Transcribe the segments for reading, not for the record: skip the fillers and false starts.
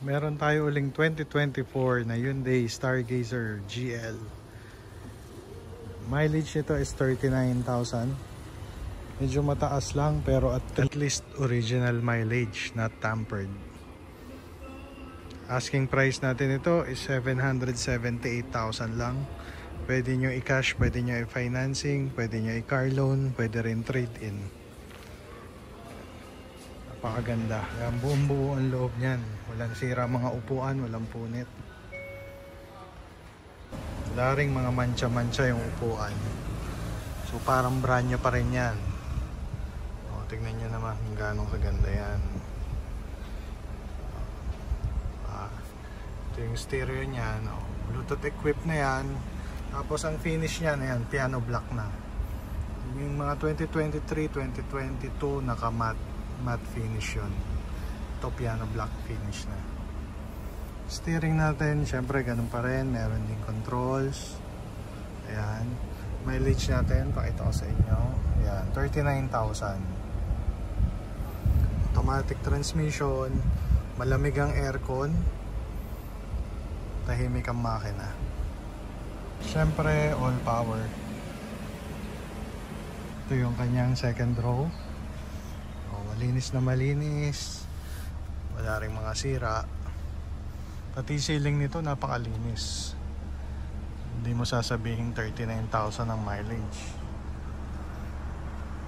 Meron tayo uling 2024 na Hyundai Stargazer GL. Mileage nito is 39,000. Medyo mataas lang pero at least original mileage, not tampered. Asking price natin ito is 778,000 lang. Pwede nyo i-cash, pwede nyo i-financing, pwede nyo i-car loan, pwede rin trade-in. Napakaganda. Ang buong-buo ang loob niyan. Walang sira mga upuan, walang punit. Wala ring mga mancha-mancha yung upuan. So parang brand new pa rin yan. O, tignan nyo naman kung gano'ng kaganda yan. Ito yung stereo niyan. O, Bluetooth equipped na yan. Tapos ang finish niyan, ayan, piano black na. Yung mga 2023, 2022 naka-matte finish yun. Ito piano black finish na. Steering natin, syempre ganun pa rin. Meron din controls. Ayan. Mileage natin, pakita ko sa inyo. Ayan, 39,000. Automatic transmission. Malamig ang aircon. Tahimik ang makina. Syempre, all power. Ito yung kanyang second row. Malinis na malinis. Wala ring mga sira. Pati ceiling nito napakalinis. Hindi mo sasabihin 39,000 ang mileage.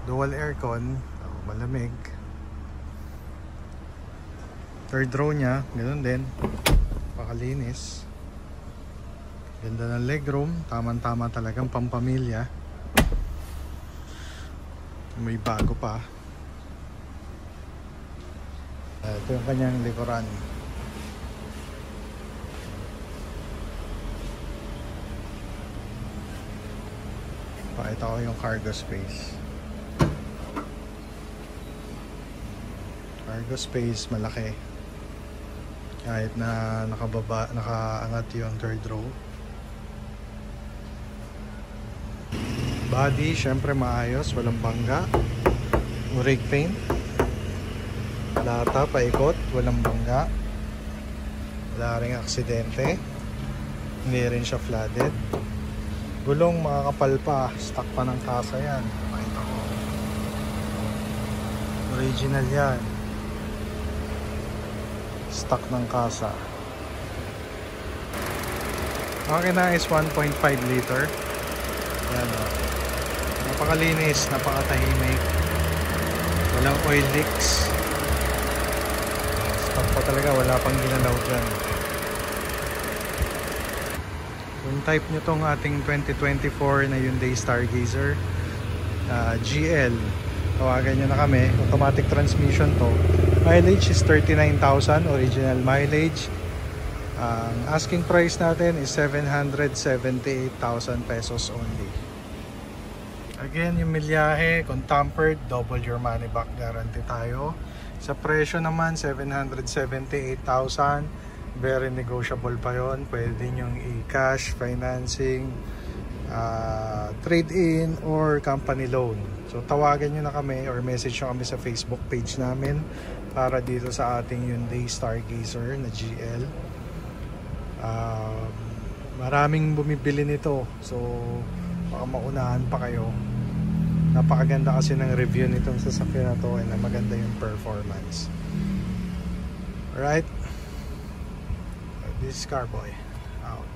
Dual aircon, malamig. Third row nya, ganoon din. Napakalinis. Ganda ng legroom, tama-tama talagang pampamilya. May bago pa. Ito yung kanyang likuran. Pakita ko yung cargo space. Cargo space malaki. Kahit na nakaangat yung third row. Body, syempre maayos, walang bangga. Rig paint. Lata, paikot, walang bangga. Wala ring aksidente. Hindi rin siya flooded. Gulong makakapal pa, stock pa ng kasa yan. Pakita ko. Original yan. Stock ng kasa. Makina is 1.5 liter. Yan o. Napakalinis, napakatahimik. Walang oil leaks. Stock pa talaga, wala pang ginalaw dyan. Kung type nyo tong ating 2024 na Hyundai Stargazer GL, tawagan nyo na kami. Automatic transmission to. Mileage is 39,000 original mileage. Ang asking price natin is 778,000 pesos only. Again, yung milyahe, kung tampered, double your money back guarantee tayo. Sa presyo naman, 778,000. Very negotiable pa yon. Pwede nyong i-cash, financing, trade-in, or company loan. So tawagan nyo na kami or message nyo kami sa Facebook page namin para dito sa ating Hyundai Stargazer na GL. Maraming bumibili nito. So baka maunahan pa kayo. Napakaganda kasi ng review nitong sasakyan na to and maganda yung performance. Alright, this is Carboy out.